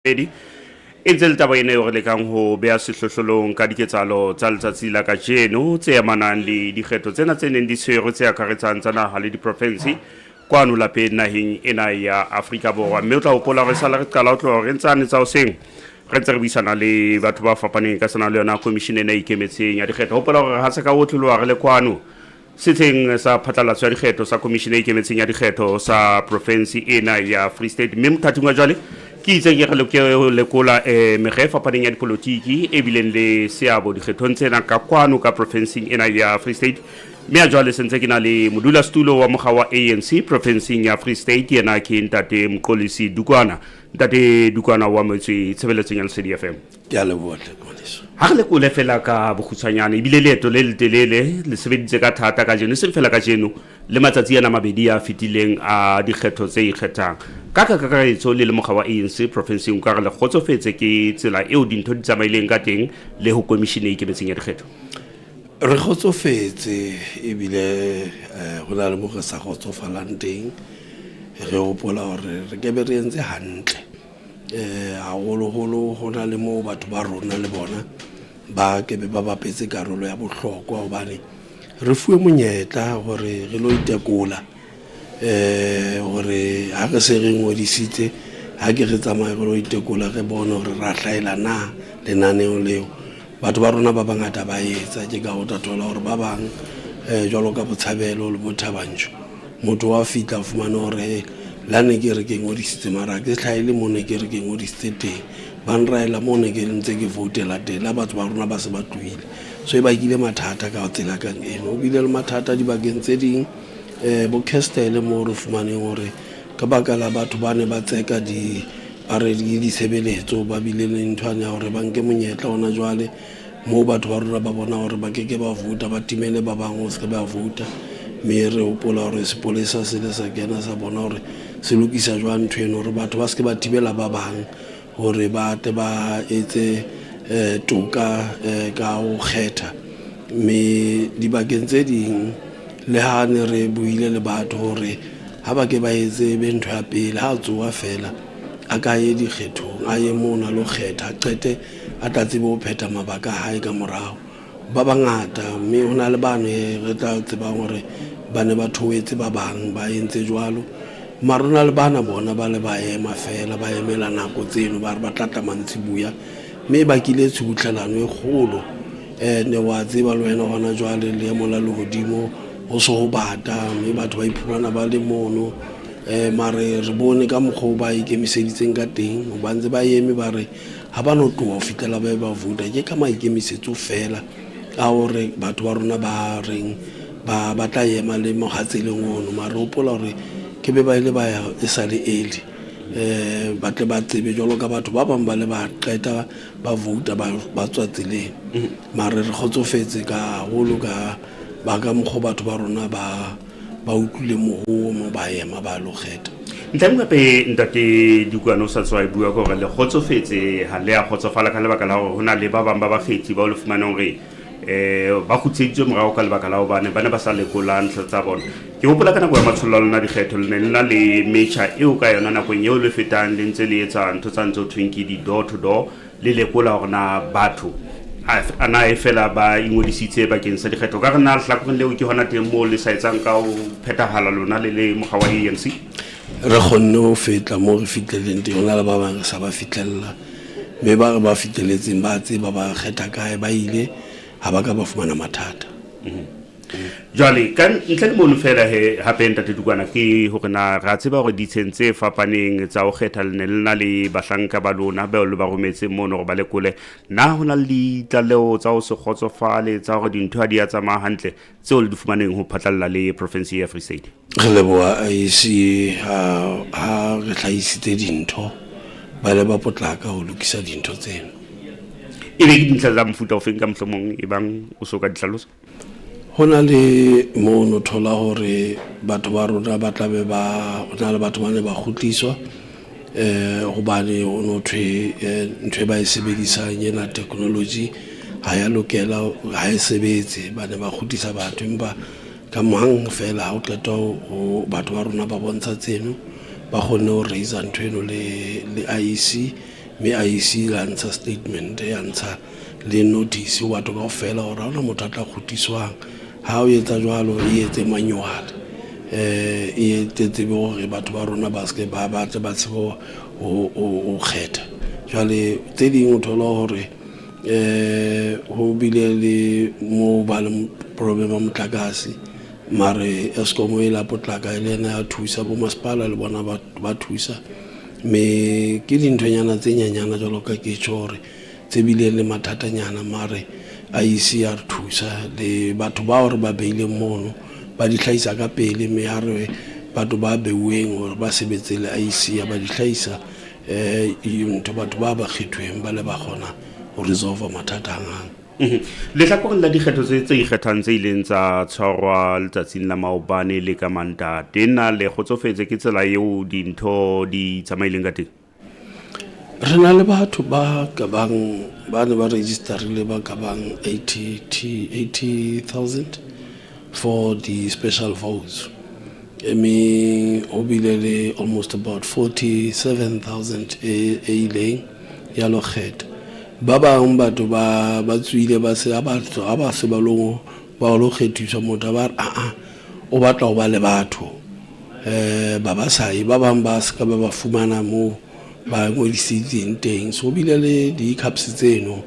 Lesedi e ntse le taba ena e re lekang ho beha sehlohlolong ka diketsahalo tsa letsatsi la kajeno tse amanang le dikgetho tsena tse neng di tshwerwe tse akaretsang tsa naha le diprovensi kwano lapeng naheng ena ya Afrika Borwa. Mme o tla hopola re sala re qala ho tloha re ntsane tsa hoseng re ntse re buisana le batho ba fapaneng ka sana le yona commission ena e ikemetseng ya dikgetho. Hopola hore ha se ka otloloha re le kwano setheng sa phatlalatso ya dikgetho sa commission e ikemetseng ya dikgetho sa province ena ya Free State. Mme mothating wa jwale ke itse ke re lekola mekgwa e fapaneng ya dipolotiki e bileng le seabo dikgethong tsena ka kwano ka provinceng ena ya Free State. Mme a jwale sentse ke na le modulasetulo wa mokga wa ANC provinceng ya Free State yena ke ntate Mqolisi Dukwana. Ntate Dukwana wa metswe tshebeletsong ya Lesedi FM. Ke a leboha Mqolisi. Ha re lekole fela ka bokgutshwanyane ebile leeto le letelele le sebeditse ka thata ka jeno seng fela ka jeno le matsatsi ana mabedi a fitileng a dikgetho tse ikgethang ka kakaretso le mokga wa ANC provinceng ka re le kgotsofetse ke tsela eo dintho di tsamaileng ka teng le ho commission e ikemetseng ya dikgetho. Re kgotsofetse ebile ho na le mo re sa khotsofalang teng re hopola hore re ke be re entse hantle haholo ho na le mo batho ba rona le bona ba ke be ba bapetse karolo ya bohlokwa hobane re fuwe monyetla hore re lo itekola hore ha re se re ngodisitse ha ke re tsamaya re lo itekola re bone hore ra hlaela na lenaneo leo batho ba rona ba bangata ba etsa ke ka ho tathola hore ba bang jwalo ka botshabelo le bothabantsho motho wa fitla fumana hore la ne ke re ke ngodisitse mara ke hlaile mo ne ke re ke ngodisitse teng ban raela mo ne ke ntse ke voutela teng la batho ba rona ba se ba tluile so e ba kile mathata ka tsela kang eno o bile le mathata di bakeng tse ding bo Kestele mo re fumaneng hore ka baka la batho ba ne ba tseka di are di sebeletso ba bile le nthwana hore ba nke monyetla ona jwale mo batho ba rona ba bona hore ba ke ba vouta ba timele ba bang o se ba vouta me re hopola hore sepolesa se le sa kena sa bona hore se lokisa jwang ntweno hore batho ba se ba tibela ba bang hore ba te ba etse toka ka ho kgetha me di bakeng tse ding le ha ne re buile le batho hore ha ba ke ba etse be ntho ya pele ha tsoa fela a ka ye dikgethong a ye mona lo kgetha qete a tla tsebe ho phetha mabaka a hae ka morao ba bangata mme hona le bane re tla tseba hore bane ba thoetse ba bang ba entse jwalo marona le bana bona ba le ba ema fela ba emela nako tseno ba re ba tlatla mantsibuya mme ba kile tshutlhelano e kgolo ne wa tseba le wena hona jwale le mola le hodimo ho so ho bata mme batho ba iphumana ba le mono mare re bone ka mokgwa ba ikemiseditseng ka teng ho bantse ba eme ba re ha ba no tloha ho fitela ba vouta ke ka maikemisetso fela a hore batho ba rona ba reng ba tla ema le mohatseleng ono mare hopola hore ke be ba ile ba ya e sa le eli ba tle ba tsebe jwalo ka batho ba bang ba le ba qeta ba vouta ba tswa tseleng mare re kgotsofetse ka holo ka ba ka mokgwa batho ba rona ba utlwile mohuo mo ba ema ba lo kgetha ntleng gape ntate Dukwana o sa tswa bua ka gore le kgotsofetse ha le a khotsofala ka lebaka la hore hona le ba bang ba bakgethi ba o le fumanang hore ba khutseditswe morao ka lebaka la hobane ba ne ba sa lekola ntlha tsa bona ke hopola ka nako ya matsholo lona dikgetho le ne le metjha eo ka yona nakong eo le fetang le ntse le etsa ntho tsa ntse ho thweng ke di door to door le lekola hore na batho ana e fela ba ingodisitse bakeng sa dikgetho ka rena hlakoreng leo ke hona teng mo le sa etsang ka ho phethahala lona le mokga wa ANC re kgonne ho fetla mo re fitleleng teng hona le ba bang sa ba fitlella mme ba re ba fitleletseng ba tseba ba kgetha kae ba ile ha ba ka ba fumana mathata jwale ka ntle le mono fela hape ntate Dukwana ke hore na ra tseba hore ditshentse fapaneng tsa ho kgetha le ne lena le bahlanka ba lona ba le ba rometse mono hore ba lekole na hona le ditlaleho tsa ho se kgotsofale tsa hore dintho ha di a tsamaya hantle tseo le di fumaneng ho phatlalla le province ya Free State re leboha IEC ha re hlahisitse dintho ba le ba potlaka ho lokisa dintho tseno e be ke dintlha tsa mofuta o feng ka mohlomong e bang o so ka ditlhalosa hona le mono thola hore batho ba rona ba tlabe ba hona le batho ba ne ba khutliswa hobane o no thwe ntwe ba e sebedisang yena technology ha ya lokela ha e sebetse ba ne ba khutlisa batho empa ka mang fela ha o qeta ho batho ba rona ba bontsha tseno ba kgonne ho raise ntweno le IEC mme IEC la ntsha statement ya ntsha le notice ho batho kaofela hore ha hona motho a tla kgutliswang ha o etsa jwalo e etse manual e tsebe hore batho ba rona ba se ba tle ba tsebo o kgetha jwale tse ding o thola hore ho bile le mo ba le problem ya motlakase mare Eskom e la potlaka le ena ya thusa bo masepala le bona ba thusa me ke dinthonyana tse nyanyana jalo ka ke tshore tse bile le mathatanyana mare IEC ya thusa le batho ba hore ba beile mono ba di hlaisa ka pele me ha re batho ba beuweng hore ba sebetse le IEC ya ba di hlaisa into batho ba kgethweng ba le ba gona ho resolve mathata hang le tla la dikgetho tse ikgethang tse ileng tsa tshwarwa letsatsing la maobane le ka manta tena le kgotsofetse ke tsela eo dintho di tsamaileng ka teng re na le batho ba ka bang ba ne ba registerile ba ka bang 80,000 for the special votes ho bile le almost about 47,000 ileng ya lo kgetha ba bang batho ba tswile ba se ba se ba lo kgethiswa motho ba o batla ho ba le batho ba sai ba bang ba se ka ba fumana mo ba ngodisitseng teng so bile le di caps tseno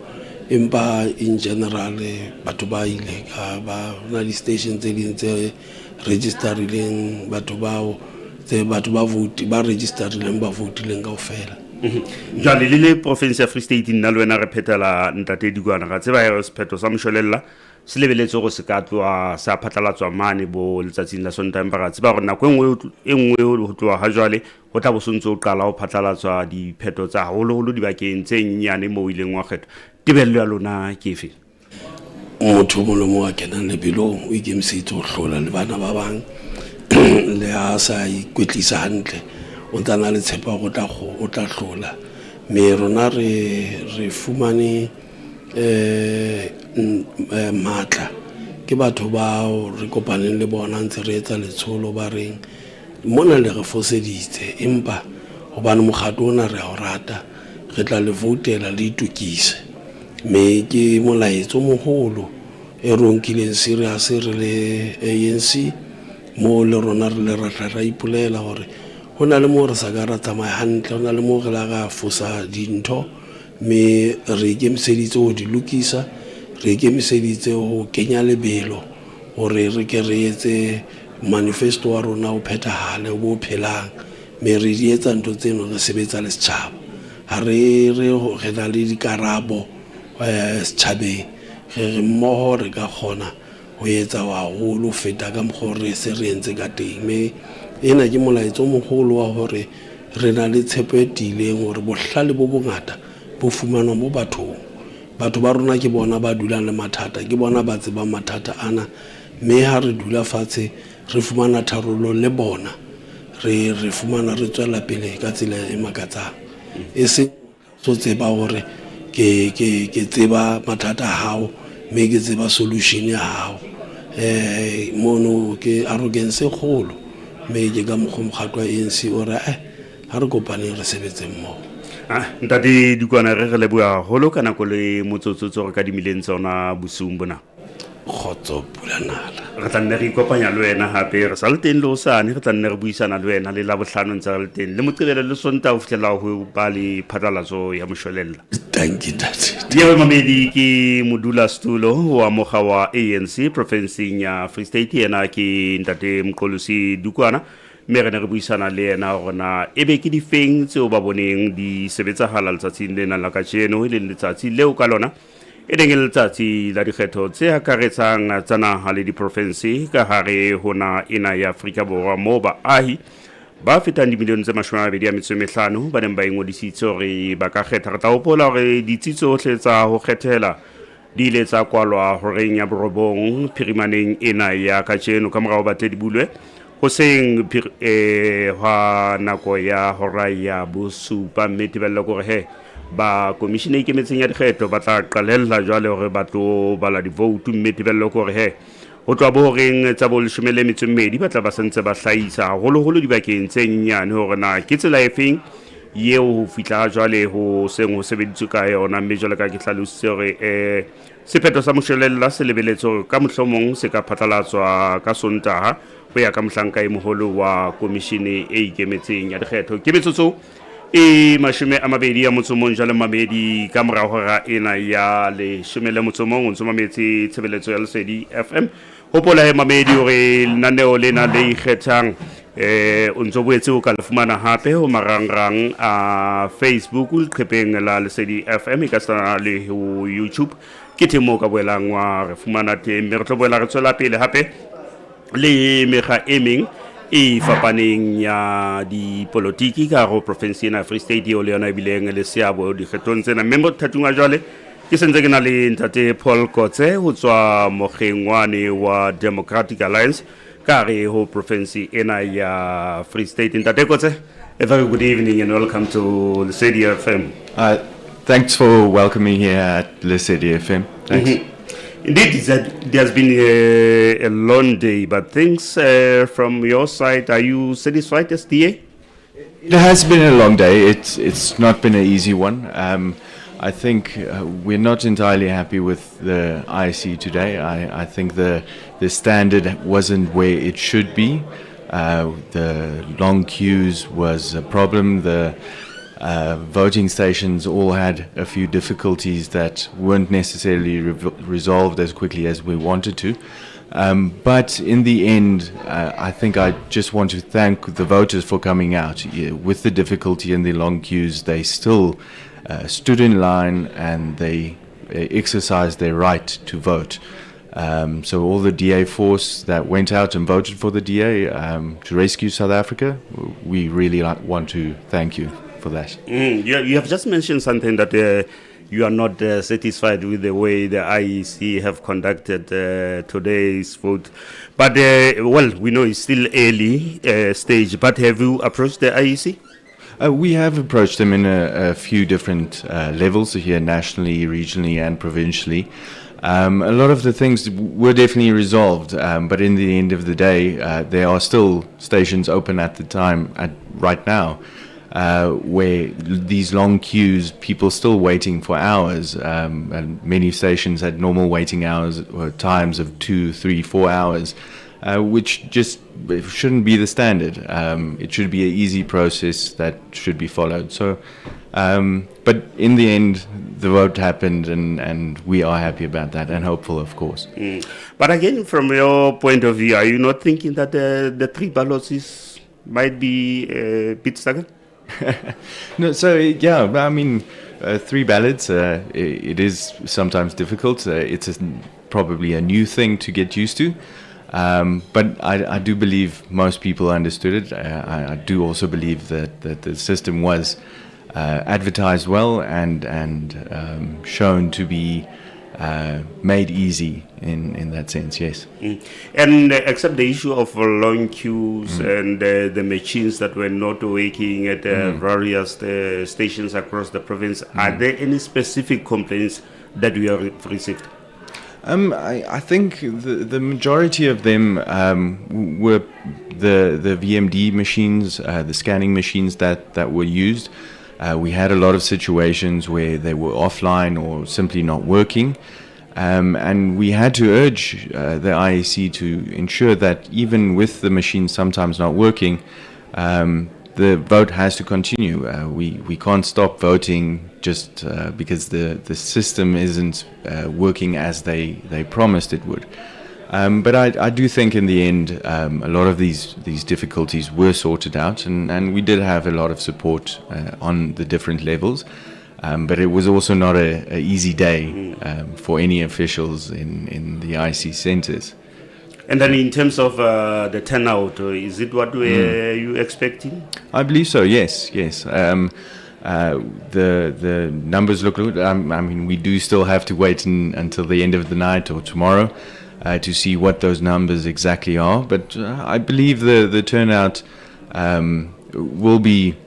empa in general batho ba ile ka ba na di stations tse ding tse registerileng batho bao tse batho ba vote ba registerileng ba votileng kaofela jale le province ya Free State nna le wena re phethela ntate Dikwana ga tseba ya sephetho sa moshwelella se lebeletse go se ka tloa sa phatlalatswa mane bo letsatsing la Sontaga empa ga tseba gore nako enngwe ho tloa ha jwale go tla bosontse o qala ho phatlalatswa diphetho tsa holo di bakeng tse nyane mo ileng wa kgetho tebello ya lona ke efe motho mo le mo a kenang lebelong o ikemisitse ho hlola le bana ba bang le ha sa ikwetlisa hantle o tsana le tshepa go tla hlola me rona re fumane matla ke batho ba re kopaneng le bona ntse re etsa letsholo ba reng mona le re foseditse empa hobane mogato ona re a o rata re tla le votela le itukise me ke molaetso moholo e ronkileng serious re le ANC mo le rona re le ra ipulela hore hona le mo re sa ka ra tsamaya hantle hona le mo re la ga fosa dintho me re ikemiseditse ho di lokisa re ikemiseditse ho kenya lebelo hore re ke re etse manifesto wa rona o phethahale o phelang me re di etsa ntho tseno re sebetsa le setjhaba ha re na le dikarabo setjhabeng re mmoho re ka kgona ho etsa haholo feta ka mokgwa se re entse ka teng me ena ke molaetso mogolo wa hore re na le tshepo e tileng hore bohlale bo bongata bo fumanwa mo bathong batho ba rona ke bona ba dulang le mathata ke bona ba tseba mathata ana me ha re dula fatshe re fumana tharollo le bona re fumana re tswela pele ka tsela e makatsang e se so tseba hore ke tseba mathata hao me ke tseba solution ya hao mono ke arrogance kgolo me ke ka mokgato wa ANC ora ha re kopaneng re sebetse mmoho ntate Dikwana re leboha holo kana ko le motsotso re ka dimileng tsona bosung bona khotso pulanala re tla nne re ikopanya le wena hape re sa le teng le osane re tla nne re buisana le wena le la bohlano ntse re le teng le moqebelo le Sontaga ho fihlela ho ba le phatlalatso ya moshwelella thank you tate yewe mamedi ke modula stulo wa moga wa ANC provinceng ya Free State yena ke ntate Mqolosi Dikwana mme re ne re buisana le yena gona ebe ke difeng tseo ba boneng di sebetsahala letsatsing lena la kajeno e leng letsatsi leo ka lona e leng letsatsi la dikgetho tse akaretsang tsa naha le diprovinsi ka hare hona ena ya Afrika Borwa mo baahi ba fetang dimilione tse 25 ba neng ba ingodisitse hore ba ka kgetha re tla hopola hore ditsi tsohle tsa ho kgethela di ile tsa kwalwa horeng ya borobong phirimaneng ena ya kajeno ka morao ba tle di bulwe hoseng ha nako ya hora ya bosupa mme tebella gore he ba komishene ikemetseng ya dikgetho ba tla qalella jwale hore ba tlo bala di vote mme tebella gore he ho tloa bo horeng tsa bo 12 ba tla ba sentse ba hlahisa holo dibakeng tse nyane hore na ke tsela efeng yeo ho fihla jwale ho seng ho sebeditswe ka yona, mme jwale ka ke hlalositse hore sephetho sa moshwelella se lebeletse hore ka mohlomong se ka phatlalatswa ka Sontaha ho ya ka mohlanka e moholo wa komishene e ikemetseng ya dikgetho. Ke metsotso e 20 ya motsomong jale mamedi ka mora hora ena ya le 10 motsomong o ntso mametse tshebeletso ya Lesedi FM. Hopola he mamedi hore lenaneo lena le ikgethang o ntso boetse o ka le fumana hape ho marangrang a Facebook leqhepeng la Lesedi FM e ka sana le ho YouTube ke temo ka boelang wa re fumana teng, mme re tlo boela re tswela pele hape le mekga e meng e fapaneng ya dipolotiki ka ho province ena Free State o le yona bileng le seabo dikgethong tsena. Mme mo thatunga jwale ke sentse ke na le ntate Paul Kotse ho tswa mokgengwane wa Democratic Alliance ka re ho province ena ya Free State. Ntate Kotse, a very good evening and welcome to Lesedi FM. Thanks for welcoming here at Lesedi FM. Thanks. Indeed, there's been a long day, but things from your side, are you satisfied as DA? It has been a long day. It's not been an easy one. I think we're not entirely happy with the IEC today. I think the standard wasn't where it should be. The long queues was a problem. The voting stations all had a few difficulties that weren't necessarily resolved as quickly as we wanted to. But in the end, I think I just want to thank the voters for coming out. With the difficulty and the long queues, they still stood in line and they exercised their right to vote. So all the DA force that went out and voted for the DA to rescue South Africa, we really want to thank you for that. You have just mentioned something that you are not satisfied with the way the IEC have conducted today's vote. But, well, we know it's still early stage, but have you approached the IEC? We have approached them in a few different levels here, nationally, regionally, and provincially. A lot of the things were definitely resolved, but in the end of the day, there are still stations open at the time, right now, where these long queues, people still waiting for hours, and many stations had normal waiting hours or times of 2, 3, 4 hours, which just shouldn't be the standard. It should be an easy process that should be followed. So, but in the end, the vote happened, and we are happy about that and hopeful, of course. But again, from your point of view, are you not thinking that the 3 ballots might be a bit staggered? No, so yeah, I mean, 3 ballots, it is sometimes difficult. It's probably a new thing to get used to. But I do believe most people understood it. I do also believe that the system was advertised well and shown to be made easy in that sense, yes. And except the issue of long queues and the machines that were not working at various stations across the province, are there any specific complaints that we have received? I think the majority of them were the VMD machines, the scanning machines that were used. We had a lot of situations where they were offline or simply not working. And we had to urge the IEC to ensure that even with the machines sometimes not working, the vote has to continue. We can't stop voting just because the system isn't working as they promised it would. But I do think in the end a lot of these difficulties were sorted out, and we did have a lot of support on the different levels. But it was also not a easy day for any officials in the IC centres. And then in terms of the turnout, is it what were you expecting? I believe so, yes. The numbers look good. I mean, we do still have to wait until the end of the night or tomorrow to see what those numbers exactly are. But I believe the turnout will be,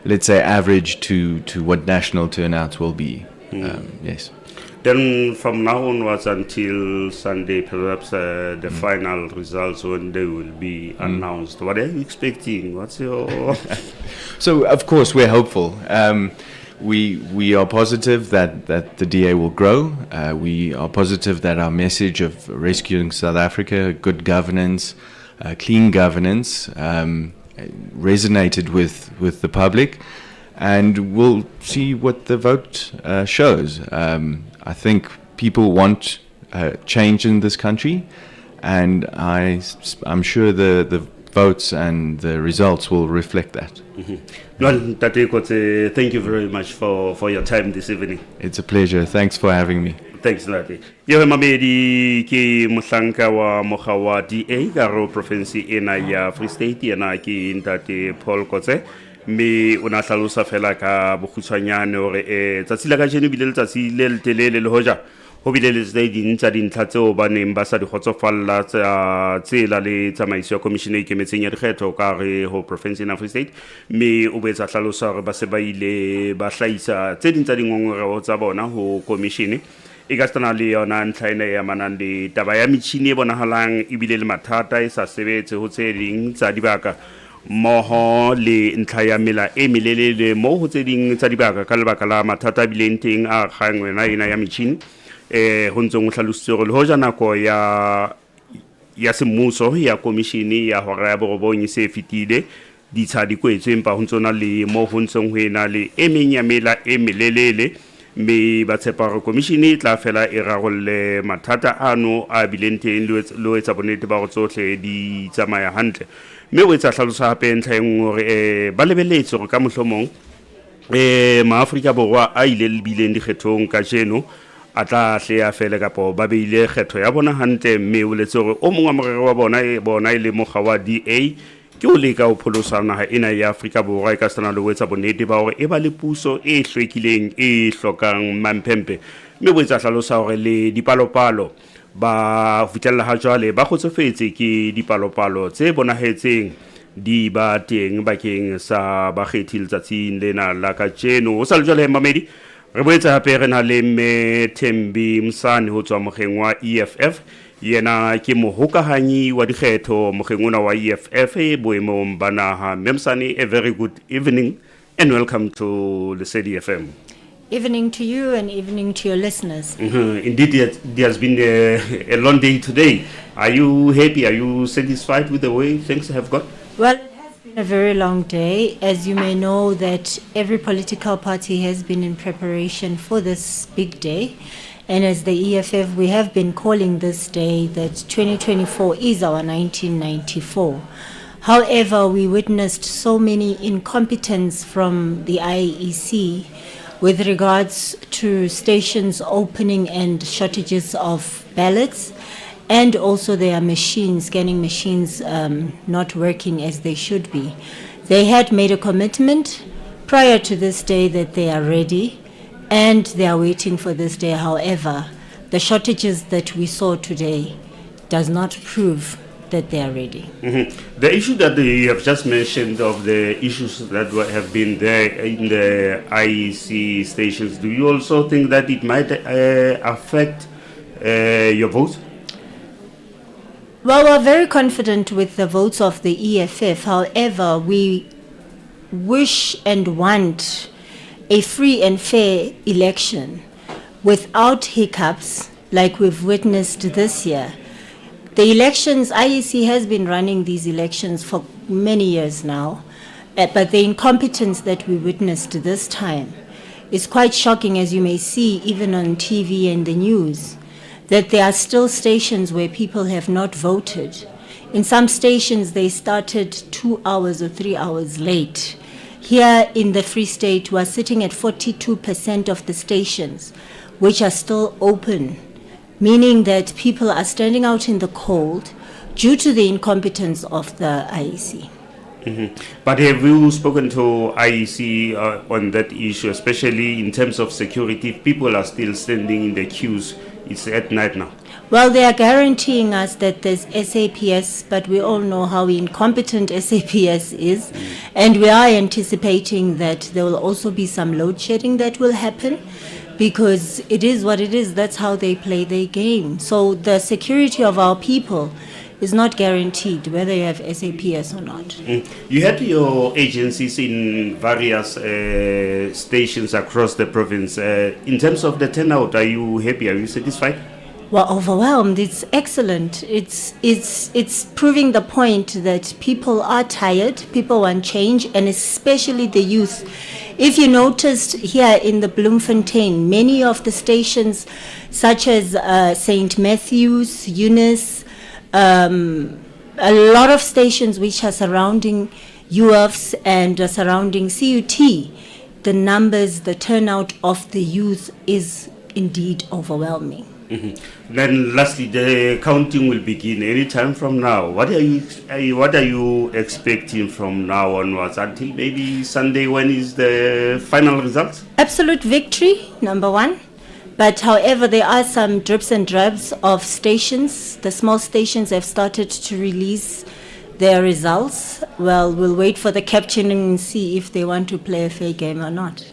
let's say, average to what national turnouts will be. Yes. Then from now onwards until Sunday, perhaps the final results when they will be announced. What are you expecting? What's your... So, of course, we're hopeful. We are positive that the DA will grow. We are positive that our message of rescuing South Africa, good governance, clean governance, resonated with the public. And we'll see what the vote shows. I think people want change in this country, and I'm sure the votes and the results will reflect that. Well, Tate Kotse, thank you very much for your time this evening. It's a pleasure. Thanks for having me. Thanks, Nati. Yo mamedi ki muslanka wa mohawa DA garo province ena ya Free State ena ki Ntate Paul Kotse. Me una hlalosa fela ka bokgutshwanyane hore tsatsi la ka jeno bile letsatsi le letelele le hoja ho bile le tse ding tsa dintlha tseo ba neng ba sa di kgotsofalla tsela le tsamaiso ya commission e ikemetseng ya dikgetho ka re ho province ya Free State. Me o betsa hlalosa hore ba se ba ile ba hlahisa tse ding tsa dingongorego tsa bona ho commission e ka stana le yona ntlha ena ya manang le taba ya metjhini e bonahalang e bile le mathata e sa sebetse ho tse ding tsa dibaka moho le ntlha ya mela e melelele mo ho tse ding tsa dibaka ka lebaka la mathata a bileng teng a kgangwena ena ya metjhini ho ntsong o hlalositse hore le hoja nako ya semmuso ya komishini ya hora ya borobong se fetile ditsha di kwetswe empa ho ntsona le mo ho ntsong ho ena le e meng ya mela e melelele me ba tshepa hore komishini e tla fela e rarolle mathata ano a bileng teng lo etsa bonnete ba go tsohle di tsamaya hantle. Me o etsa hlalosa hape ntlha e nngwe hore ba lebelletse hore ka mohlomong maAfrika Borwa a ile le bileng dikgethong ka jeno a tla hlea fele kapo ba beile kgetho ya bona hantle mme o letse hore o mongwe wa morero wa bona e le mokga wa DA ke o leka ho pholosa naha ena ya Afrika Borwa e ka sana le wetsa bonnete ba hore e ba le puso e hlwekileng e hlokang mampempe mme o etsa hlalosa hore le dipalopalo ba fitella ha jwale ba kgotsofetse ke dipalopalo tse bonahetseng di ba teng bakeng sa bakgethi letsatsing lena la ka jeno o sa le jwale mamedi re boetse hape re na le me Thembi Msane ho tswa mogeng wa EFF yena ke mohokahanyi wa dikgetho mogeng ona wa EFF boemong ba naha. Msane, a very good evening and welcome to Lesedi FM. Evening to you and evening to your listeners. Indeed, there has been a long day today. Are you happy? Are you satisfied with the way things have gone? Well, it has been a very long day. As you may know, that every political party has been in preparation for this big day. And as the EFF, we have been calling this day that 2024 is our 1994. However, we witnessed so many incompetence from the IEC with regards to stations opening and shortages of ballots, and also their machines, scanning machines, not working as they should be. They had made a commitment prior to this day that they are ready, and they are waiting for this day. However, the shortages that we saw today does not prove that they are ready. The issue that you have just mentioned of the issues that have been there in the IEC stations, do you also think that it might affect your vote? Well, we're very confident with the votes of the EFF. However, we wish and want a free and fair election without hiccups like we've witnessed this year. The elections, IEC has been running these elections for many years now, but the incompetence that we witnessed this time is quite shocking, as you may see even on TV and the news, that there are still stations where people have not voted. In some stations, they started 2 hours or 3 hours late. Here in the Free State, we're sitting at 42% of the stations, which are still open, meaning that people are standing out in the cold due to the incompetence of the IEC. But have you spoken to IEC on that issue, especially in terms of security? If people are still standing in the queues, it's at night now. Well, they are guaranteeing us that there's SABC, but we all know how incompetent SABC is. And we are anticipating that there will also be some load shedding that will happen. because it is what it is. That's how they play their game. So the security of our people is not guaranteed whether you have SAPS or not. You had your agencies in various stations across the province. In terms of the turnout, are you happy? Are you satisfied? Well, overwhelmed. It's excellent. It's proving the point that people are tired, people want change, and especially the youth. If you noticed here in the Bloemfontein, many of the stations, such as St. Matthew's, Eunice, a lot of stations which are surrounding UFs and surrounding CUT, the numbers, the turnout of the youth is indeed overwhelming. Then lastly, the counting will begin any time from now. What are you expecting from now onwards until maybe Sunday? When is the final results? Absolute victory, number one. But however, there are some drips and drabs of stations. The small stations have started to release their results. Well, we'll wait for the captioning and see if they want to play a fair game or not.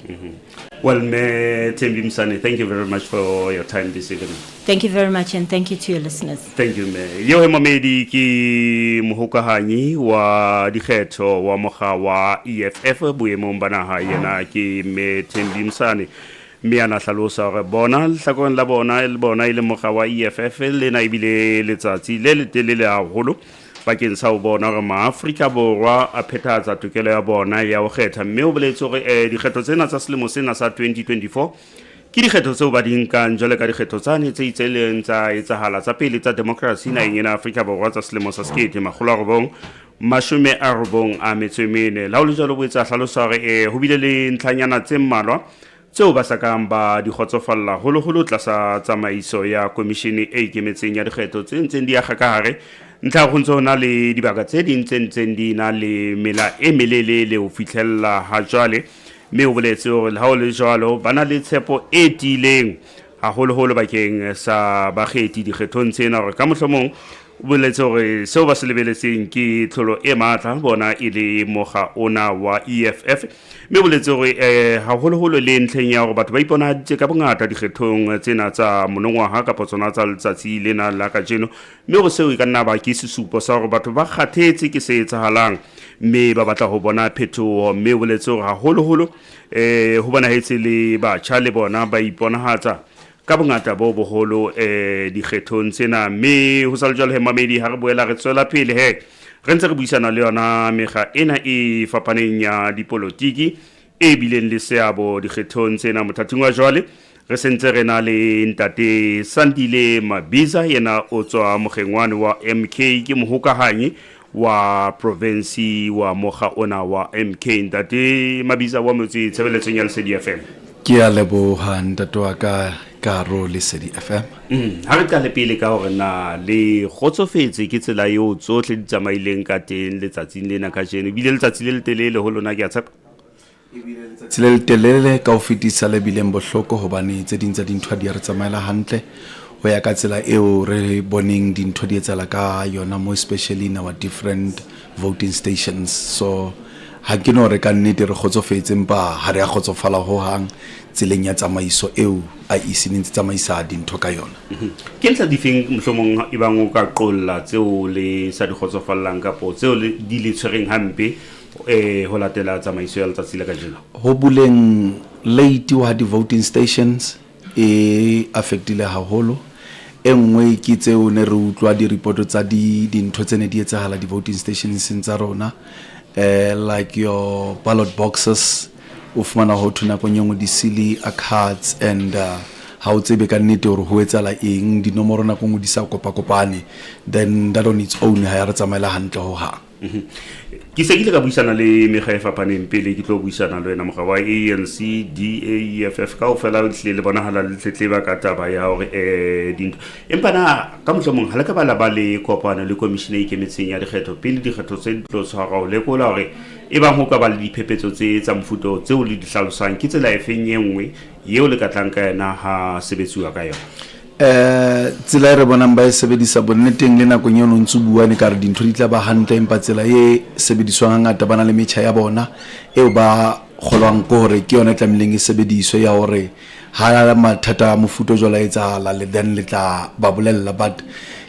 Well, Me Thembi Msane, thank you very much for your time this evening. Thank you very much, and thank you to your listeners. Thank you, Me. Yo he mamedi ki mohokahanyi wa dikgetho wa mokga wa EFF boemong ba naha yena ke Me Thembi Msane. Me ana hlalosa gore bona hlakong la bona le bona ile mokga wa EFF le na ibile letsatsi le letelele haholo bakeng sa ho bona gore maAfrika Borwa a phethahatsa tokelo ya bona ya ho kgetha, mme o boletse gore dikgetho tsena tsa selemo sena sa 2024 ke dikgetho tseo ba di nkang jwale ka dikgetho tsane tse itseleng tsa etsahala tsa pele tsa democracy naheng ena Afrika Borwa tsa selemo sa 1994. La ho le jwalo bo etsa hlalosa gore ho bile le ntlhanyana tse mmalwa tseo ba sa kang ba di kgotsofalla holo tlasa tsamaiso ya komishene e ikemetseng ya dikgetho tse ntseng di aga ka hare ntlha go ntse na le dibaka tse ding tse ntseng di na le mela e melele le ho fitlhella ha jwale, mme o boletse hore le ha o le jwalo ba na le tshepo e tileng haholo bakeng sa bakgethi dikgethong tsena gore ka mohlomong o boletse hore seo ba se lebeletseng ke tlholo e matla bona e le mokga ona wa EFF, mme o boletse hore haholo le ntlheng ya hore batho ba iponahaditse ka bongata dikgethong tsena tsa monongwaha kapa tsona tsa letsatsi lena la kajeno, mme hore seo e ka nna ba ke sesupo sa hore batho ba kgathetse ke se etsahalang mme ba batla ho bona phetoho, mme o boletse hore haholo ho bonahetse le batjha le bona ba iponahatsa ka bongata bo boholo dikgethong tsena, mme ho sa le jwalo he mamedi ha re boela re tswela pele he re ntse re buisana le yona mekga ena e fapaneng ya dipolotiki e bileng le seabo dikgethong tsena. Mothating wa jwale re sentse re na le ntate Sandile Mabiza, yena o tswa mokgengwane wa MK ke mohokahanyi wa province wa mokga ona wa MK. Ntate Mabiza wa motse tshebeletsong ya Lesedi FM. Ke a leboha ntate wa ka Karo Lesedi FM. Ha re qale pele ka hore na le kgotsofetse ke tsela eo tsohle di tsamaileng ka teng letsatsing lena ka jeno, bile letsatsi le letelele ho lona ke a tshepa. Letsatsi le letelele ka ho fetisa le bileng bohloko hobane tse ding tsa dintho di re tsamaela hantle ho ya ka tsela eo re boneng dintho di etsala ka yona, more especially in our different voting stations. So ha ke no re ka nnete re kgotsofetse empa ha re a kgotsofala ho hang tseleng ya tsamaiso eo IEC ntse tsamaisa dintho ka yona. Ke ntla di feng mohlomong e bang o ka qolla tseo le sa di kgotsofallang kapo tseo di le tshwereng hampe ho latela tsamaiso ya letsatsi la kajeno? Ho buleng late wa di voting stations e affectile haholo. Engwe ke tseo ne re utlwa di report tsa dintho tsene di etsahala di voting stations tsa rona, like your ballot boxes o fumana ho thuna go nyengwe di silly cards and ha o tsebe ka nnete hore ho etsala eng dinomoro na go di sa kopane, then that on its own ha ya re tsamaela hantle ho ha. Ke se ke le ka buisana le mekga e fapaneng pele ke tlo buisana le wena mokga wa ANC DAEFF ka o fela le bonahala le tletleba ka taba ya hore dintho empa na ka mohlomong ha le ka bala ba le kopana le komishene e ikemetseng ya dikgetho pele dikgetho tse di tlo tshwara o lekola hore e bang ho ka ba le diphephetso tse tsa mofuto tseo le di hlalosang ke tsela e feng e nngwe yeo le ka tlang ka yena ha sebetsuwa ka yona? Tsela e re bonang ba e sebedisa bonneteng le nakong eno ntse buane ka re dintho di tla ba hantle empa tsela e sebediswang ngata bana le metjha ya bona eo ba kgolwang ko hore ke yona tlamileng e sebediswe ya hore ha mathata a mofuta jwala etsahala le then le tla ba bolella but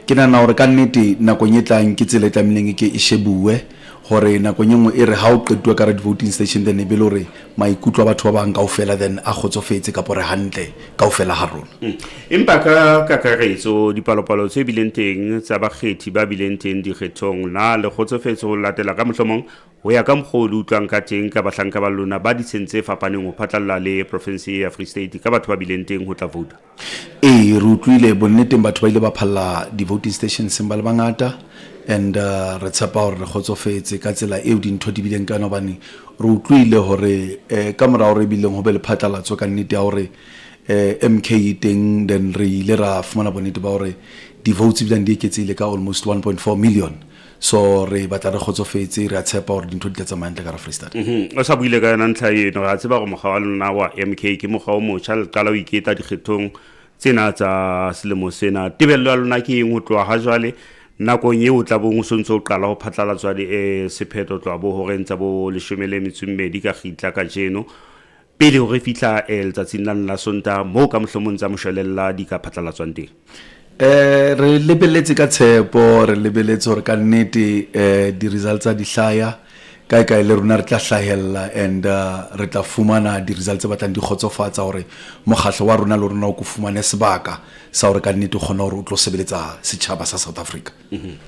ke nana hore ka nnete nakong e tlang ke tsela e tlamehileng ke e shebuwe gore nakong e nngwe e re ha o qetwa ka voting station then e be le hore maikutlo a batho ba bang kaofela then a kgotsofetse ka pore hantle kaofela ha rona empa ka kakaretso dipalopalo tse bileng teng tsa bakgethi ba bileng teng dikgethong na le kgotsofetse ho latela ka mohlomong ho ya ka mokgwa o utlwang ka teng ka bahlanka ba lona ba ditshentse fapaneng ho phatlalla le province ya Free State ka batho ba bileng teng ho tla vota re utlwile bonneteng batho ba ile ba phalla di-voting stations ba le bangata and re tshepa hore re kgotsofetse ka tsela eo dintho di bileng ka nobane re utlwile hore ka mora hore bileng ho be le phatlalatso ka nnete ya hore MK teng then re ile ra fumana bonnete ba hore di-votes bilang di eketsile ka almost 1.4 million so re batla re kgotsofetse re a tshepa hore dintho di tla tsamaya ntle ka ra Free State o sa buile ka yona ntlha eno ra tseba gore mokgwa wa lona wa MK ke mokgwa o motjha le qala o iketa dikgethong tsena tsa selemo sena tebello ya lona ke eng ho tloha ha jwale nakong eo tla bong o sontse o qala ho phatlalatswa sephetho tloa bo ho rentsa bo 12 ka gitla ka jeno pele ho re fihla letsatsing la Sontaha mo ka mohlomong tsa moshwelella di ka phatlalatswang teng re lebeletse ka tshepo re lebeletse hore ka nnete di results di hlaya kae le rona re tla hlahella and re tla fumana di results ba tlang di khotsofatsa hore mogahlo wa rona le rona o go fumane sebaka sa hore ka nnete gona hore o tlo sebeletsa setjhaba sa South Africa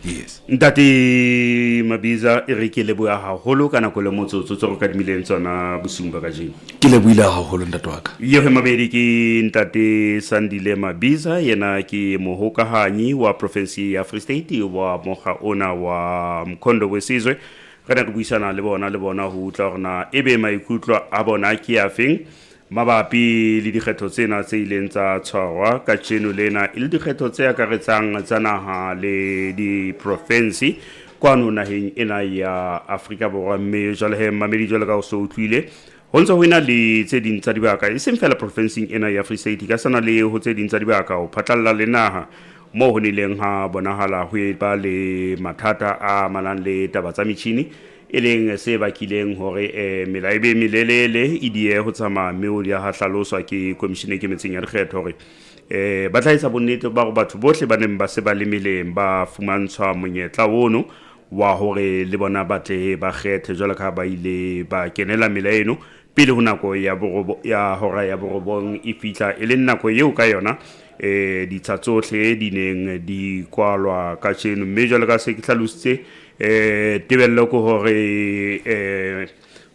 yes ntate Mabiza e re ke leboya haholo kana go le motsotso tso go ka dimileng tsona bosung ba ka jeno ke leboile haholo ntate wa ka yehe mabedi ke ntate Sandile Mabiza yena ke mohokahanyi wa province ya Free State wa moga ona wa Mkhondo wesizwe kana re buisana le bona ho utla rona ebe maikutlo a bona ke afeng mabapi le dikgetho tsena tse ileng tsa tshwarwa ka tsheno lena ile dikgetho tse akaretsang tsa naha le di province kwano naheng ena ya Afrika Borwa mme jwale he mamedi jwale ka o so utlwile ho ntse ho ina le tse ding tsa dibaka e seng fela province ena ya Free State ka sana le ho tse ding tsa dibaka ho phatlalla le naha mo ho nileng ha bonahala ho ba le mathata a manang le taba tsa metjhini e leng se bakileng hore melaibe melelele e die ho tsama meo ya ha hlaloswa ke commission e kemetseng ya dikgetho hore ba tla etsa bonnete ba go batho bohle ba neng ba se ba le meleng ba fumantshwa monyetla ono wa hore le bona ba tle ba kgethe jwalo ka ba ile ba kenela melaeno pele ho nako ya hora ya borobong e fitla e le nako eo ka yona ditsha tsohle di neng di kwalwa ka tsheno mme jwalo ka se ke hlalositse tebello ko hore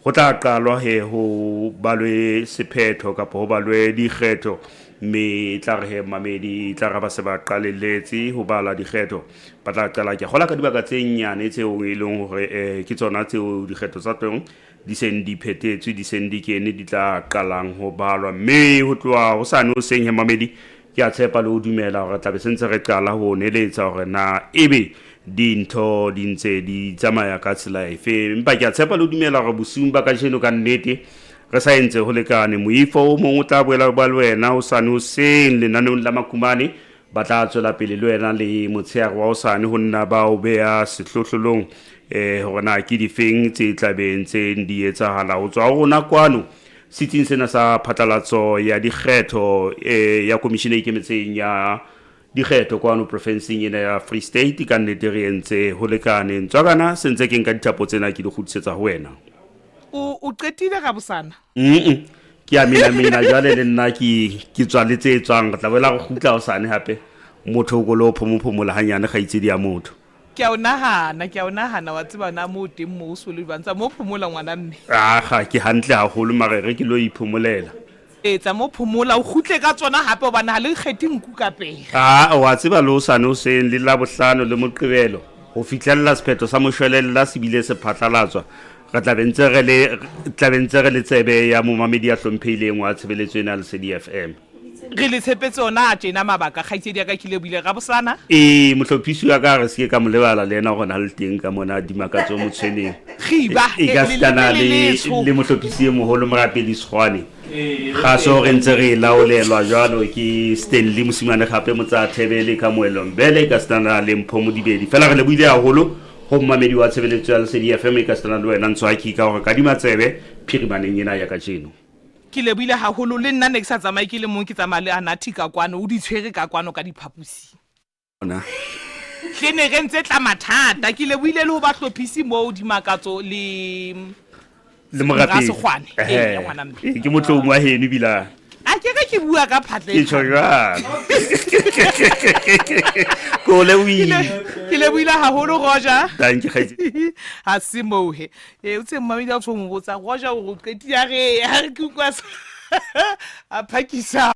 go tla qalwa he ho balwe sephetho kapo ho balwe dikgetho mme tla re he mamedi tla ra ba se ba qalelletse ho bala dikgetho ba tla qala ke gola ka dibaka tse nyane tse o e leng hore ke tsona tse o dikgetho tsa teng di seng di phetetswe di seng di kene di tla qalang ho balwa mme ho tloa ho sane o seng he mamedi ke a tshepa le ho dumela hore tla be sentse re qala ho neletsa hore na ebe dintho di ntse di tsamaya ka tsela efe empa ke a tshepa le ho dumela hore bosung ba ka jeno ka nnete re sa entse ho lekane moifo o mongwe o tla boela ba le wena o sane ho seng lenanong la makumane ba tla tswela pele le wena le motshehare wa o sane ho nna ba o beha sehlohlolong hore na ke difeng tse tlabeng tse di etsahala ho tswa rona kwano sitting sena sa phatlalatso ya dikgetho ya commission e kemetseng ya dikgetho kwano province ena ya Free State ka nnete re entse ho lekane ntswakana sentse ke nka dithapo tsena ke di khutisetsa ho wena o qetile ga bosana ke a mina jwale le nna ke tswaletse tswang re tla boela go khutla o sane hape motho o go lo phomophomola hanyane ga itse dia motho ke a o nahana wa tseba na mo teng mo o so le bantsa mo phomola ngwana mme ga ke hantle haholo mare re ke lo iphomolela tsa mo phomola o khutle ka tsona hape o bana le kgethi nku ka pele wa tseba lo sane o seng le la bohlano le moqebelo ho fitlhella sephetho sa moshwelella se bile se phatlalatswa re tla bentse re le tsebe ya momamedi ya hlompheileng wa tshebeletso ena Lesedi FM re le tshepetse ona tjena mabaka kgaitsedi ya ka kile buile ga bosana mohlophisi wa ka re se ka molebala le ena gona le teng ka mona dimakatso mo tshweneng khiba ka stana le mohlophisi mo holo morapedi Sgwane ga so re ntse re laolelwa jwalo ke Stanley Mosimane gape motsa thebele ka moelo mbele ka stana le mpho mo dibedi fela re le buile haholo go mmamedi wa tshebeletso ya Lesedi FM ka stana le wena ntswaki ka gore ka dimatsebe phirimaneng ena ya ka jeno ke leboile haholo le nna ne ke sa tsamaye ke le mong ke tsamaya le Anathi ka kwano o di tshwere ka kwano ka diphapusi ona ke ne re ntse tla mathata ke leboile le ho ba hlophisi mo di makatso le morapedi Sekgwane ya ngwana mme ke motlong wa heno bila a ke re ke bua ka phatle ke tshwara ko le ke leboile haholo Roger thank you khaitsi ha se mohe o tse mmami da tso mo botsa Roger o qeti ya re ke kwa a phakisa